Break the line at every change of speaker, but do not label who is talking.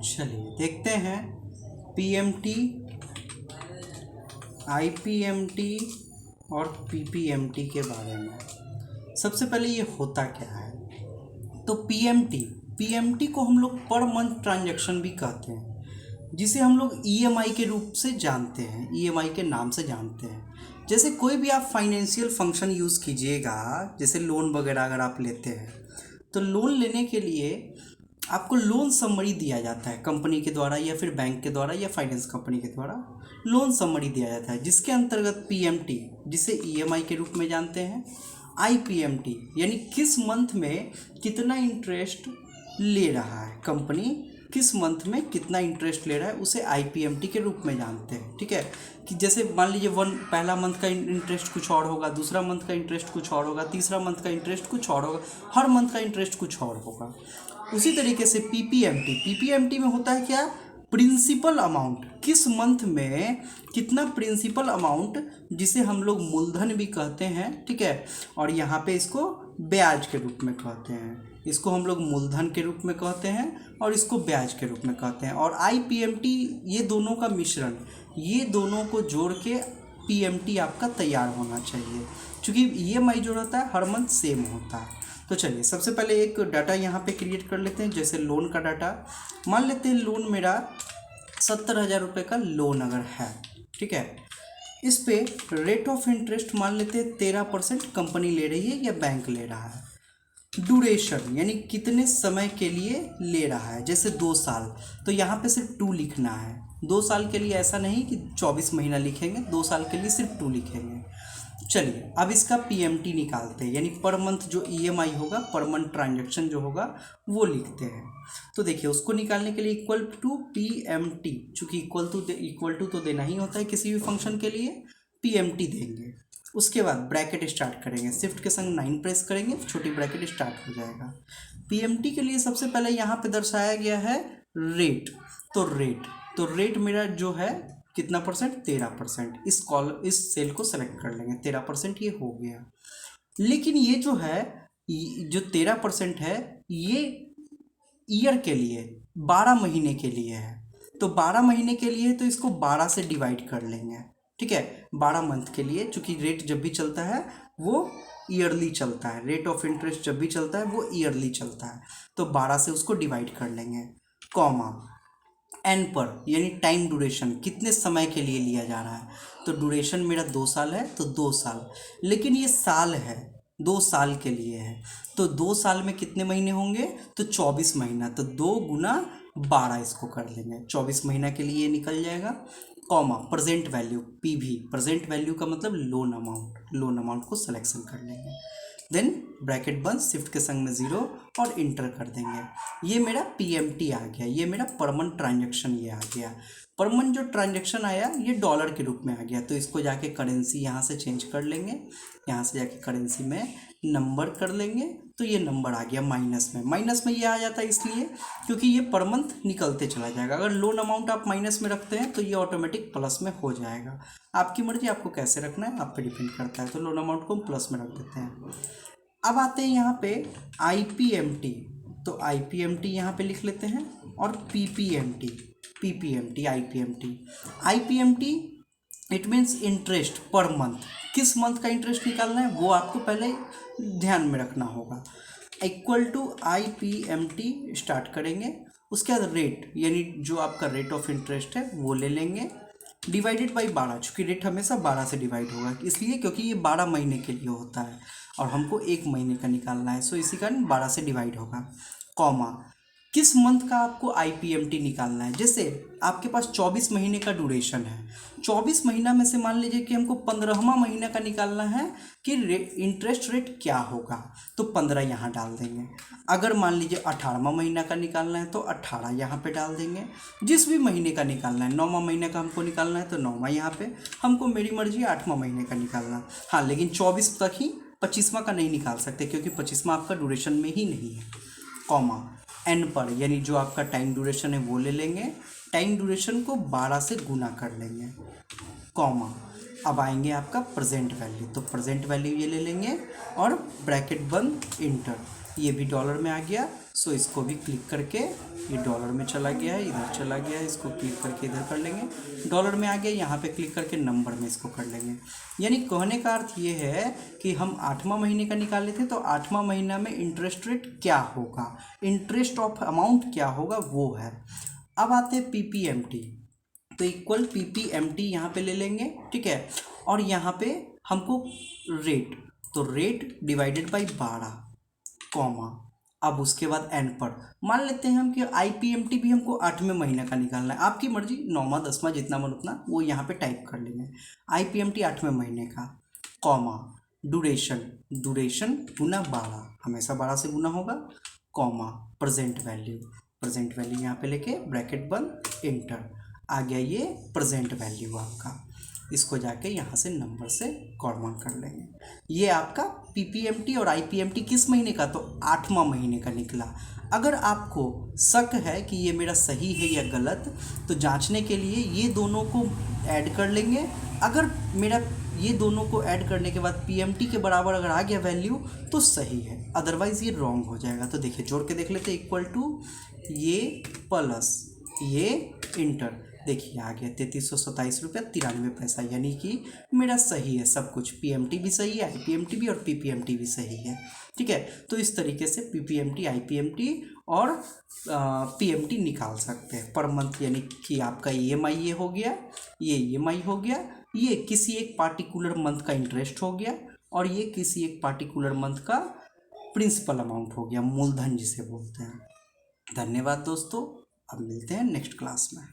चलिए देखते हैं पीएमटी, आईपीएमटी और पीपीएमटी के बारे में। सबसे पहले ये होता क्या है? तो पीएमटी को हम लोग पर मंथ ट्रांजैक्शन भी कहते हैं, जिसे हम लोग ईएमआई के रूप से जानते हैं, ईएमआई के नाम से जानते हैं। जैसे कोई भी आप फाइनेंशियल फंक्शन यूज़ कीजिएगा, जैसे लोन वगैरह अगर आप लेते हैं, तो लोन लेने के लिए आपको लोन समरी दिया जाता है कंपनी के द्वारा या फिर बैंक के द्वारा या फाइनेंस कंपनी के द्वारा लोन समरी दिया जाता है, जिसके अंतर्गत पीएमटी, जिसे ईएमआई के रूप में जानते हैं, आईपीएमटी यानी किस मंथ में कितना इंटरेस्ट ले रहा है कंपनी, किस मंथ में कितना इंटरेस्ट ले रहा है, उसे आईपीएमटी के रूप में जानते हैं। ठीक है, कि जैसे मान लीजिए पहला मंथ का इंटरेस्ट कुछ और होगा, दूसरा मंथ का इंटरेस्ट कुछ और होगा, तीसरा मंथ का इंटरेस्ट कुछ और होगा, हर मंथ का इंटरेस्ट कुछ और होगा। उसी तरीके से पीपीएमटी में होता है क्या? प्रिंसिपल अमाउंट, किस मंथ में कितना प्रिंसिपल अमाउंट, जिसे हम लोग मूलधन भी कहते हैं। ठीक है, और यहाँ पे इसको ब्याज के रूप में कहते हैं, इसको हम लोग मूलधन के रूप में कहते हैं और इसको ब्याज के रूप में कहते हैं। और आईपीएमटी, ये दोनों का मिश्रण, ये दोनों को जोड़ के पीएमटी आपका तैयार होना चाहिए, क्योंकि ईएमआई जो रहता है हर मंथ सेम होता है। तो चलिए सबसे पहले एक डाटा यहाँ पे क्रिएट कर लेते हैं, जैसे लोन का डाटा। मान लेते हैं लोन मेरा 70,000 रुपये का लोन अगर है, ठीक है, इस पे रेट ऑफ इंटरेस्ट मान लेते हैं 13% कंपनी ले रही है या बैंक ले रहा है। ड्यूरेशन यानी कितने समय के लिए ले रहा है, जैसे 2 साल, तो यहाँ पे सिर्फ 2 लिखना है। 2 साल के लिए ऐसा नहीं कि 24 महीना लिखेंगे, 2 साल के लिए सिर्फ 2 लिखेंगे। चलिए अब इसका पीएमटी निकालते हैं, यानी पर मंथ जो ईएमआई होगा, पर मंथ ट्रांजैक्शन जो होगा वो लिखते हैं। तो देखिए उसको निकालने के लिए इक्वल टू पीएमटी, चूँकि इक्वल टू तो देना ही होता है किसी भी फंक्शन के लिए, पीएमटी देंगे। उसके बाद ब्रैकेट स्टार्ट करेंगे, शिफ्ट के संग 9 प्रेस करेंगे, छोटी ब्रैकेट स्टार्ट हो जाएगा। पीएमटी के लिए सबसे पहले यहाँ पे दर्शाया गया है रेट, तो रेट मेरा जो है कितना परसेंट? 13%। इस सेल को सेलेक्ट कर लेंगे, 13% ये हो गया। लेकिन ये जो है, जो 13% है, ये ईयर के लिए 12 महीने के लिए है। तो 12 महीने के लिए तो इसको 12 से डिवाइड कर लेंगे। ठीक है, 12 मंथ के लिए, चूँकि रेट जब भी चलता है वो ईयरली चलता है, रेट ऑफ इंटरेस्ट जब भी चलता है वो ईयरली चलता है, तो 12 से उसको डिवाइड कर लेंगे, कॉमा एन पर, यानी टाइम ड्यूरेशन, कितने समय के लिए लिया जा रहा है। तो ड्यूरेशन मेरा 2 साल है, तो 2 साल, लेकिन ये साल है, 2 साल के लिए है, तो 2 साल में कितने महीने होंगे? तो 24 महीना, तो 2 गुना 12 इसको कर लेंगे, 24 महीना के लिए निकल जाएगा, comma present value PV, present value का मतलब लोन अमाउंट को सिलेक्शन कर लेंगे, देन ब्रैकेट बंद, शिफ्ट के संग में 0 और इंटर कर देंगे। ये मेरा पीएमटी आ गया, ये मेरा पर मंथ ट्रांजैक्शन ये आ गया। पर मंथ जो ट्रांजैक्शन आया ये डॉलर के रूप में आ गया, तो इसको जाके करेंसी यहाँ से चेंज कर लेंगे, यहाँ से जाके करेंसी में नंबर कर लेंगे, तो ये नंबर आ गया माइनस में ये आ जाता है इसलिए क्योंकि ये पर मंथ निकलते चला जाएगा। अगर लोन अमाउंट आप माइनस में रखते हैं तो ये ऑटोमेटिक प्लस में हो जाएगा। आपकी मर्जी, आपको कैसे रखना है आप पे डिपेंड करता है। तो लोन अमाउंट को हम प्लस में रख देते हैं। अब आते हैं यहाँ पे आईपीएमटी, तो आईपीएमटी यहाँ पे लिख लेते हैं, और PPMT IPMT it means interest per month, किस मंथ का इंटरेस्ट निकालना है वो आपको पहले ध्यान में रखना होगा। इक्वल टू आईपीएमटी स्टार्ट करेंगे, उसके बाद रेट यानी जो आपका रेट ऑफ इंटरेस्ट है वो ले लेंगे, डिवाइडेड बाई 12, चूँकि रेट हमेशा 12 से डिवाइड होगा, इसलिए क्योंकि ये 12 महीने के लिए होता है और हमको 1 महीने का निकालना है, सो इसी कारण 12 से डिवाइड होगा, कॉमा किस मंथ का आपको आईपीएमटी निकालना है। जैसे आपके पास 24 महीने का ड्यूरेशन है, 24 महीना में से मान लीजिए कि हमको 15वां महीना का निकालना है कि इंटरेस्ट रेट क्या होगा, तो 15 यहाँ डाल देंगे। अगर मान लीजिए 18वां महीना का निकालना है तो 18 यहाँ पे डाल देंगे। जिस भी महीने का निकालना है, 9वां महीने का हमको निकालना है तो 9वां यहाँ पे, हमको मेरी मर्जी 8वां महीने का निकालना, हाँ लेकिन 24 तक ही, 25वां का नहीं निकाल सकते क्योंकि 25वां आपका ड्यूरेशन में ही नहीं है, कॉमा एन पर, यानी जो आपका टाइम ड्यूरेशन है वो ले लेंगे, टाइम ड्यूरेशन को 12 से गुना कर लेंगे, कॉमा अब आएंगे आपका प्रेजेंट वैल्यू, तो प्रेजेंट वैल्यू ये ले लेंगे और ब्रैकेट बंद, इंटर, ये भी डॉलर में आ गया, सो इसको भी क्लिक करके, ये डॉलर में चला गया है, इधर चला गया है, इसको क्लिक करके इधर कर लेंगे, डॉलर में आ गया, यहाँ पे क्लिक करके नंबर में इसको कर लेंगे। यानी कहने का अर्थ ये है कि हम 8वां महीने का निकाले थे, तो 8वां महीना में इंटरेस्ट रेट क्या होगा, इंटरेस्ट ऑफ अमाउंट क्या होगा वो है। अब आते हैं PPMT, तो इक्वल PPMT यहाँ पे ले लेंगे, ठीक है। और यहाँ पे हमको रेट, तो रेट डिवाइडेड बाई 12 कॉमा, अब उसके बाद एन पर मान लेते हैं हम कि IPMT भी हमको 8वें महीने का निकालना है, आपकी मर्जी, 9वां 10वां जितना मन उतना वो यहाँ पे टाइप कर लेंगे। IPMT 8वें महीने का, कॉमा, ड्यूरेशन, ड्यूरेशन गुना 12, हमेशा 12 से गुना होगा, comma, present value, present value यहाँ पे लेके ब्रैकेट बंद, इंटर, आ गया ये प्रेजेंट वैल्यू आपका। इसको जाके यहाँ से नंबर से कॉमन कर लेंगे। ये आपका PPMT और IPMT किस महीने का, तो 8वां महीने का निकला। अगर आपको शक है कि ये मेरा सही है या गलत, तो जांचने के लिए ये दोनों को ऐड कर लेंगे। अगर मेरा ये दोनों को ऐड करने के बाद PMT के बराबर अगर आ गया वैल्यू तो सही है, अदरवाइज़ ये रॉन्ग हो जाएगा। तो देखिए जोड़ के देख लेते, इक्वल टू ये प्लस ये इंटर, देखिए आ गया 3327 रुपया 93 पैसा, यानी कि मेरा सही है सब कुछ, PMT भी सही है, IPMT भी और PPMT भी सही है, ठीक है। तो इस तरीके से PPMT, IPMT और PMT निकाल सकते हैं पर मंथ, यानी कि आपका EMI ये हो गया, ये EMI हो गया, ये किसी एक पार्टिकुलर मंथ का इंटरेस्ट हो गया, और ये किसी एक पार्टिकुलर मंथ का प्रिंसिपल अमाउंट हो गया, मूलधन जिसे बोलते हैं। धन्यवाद दोस्तों, अब मिलते हैं नेक्स्ट क्लास में।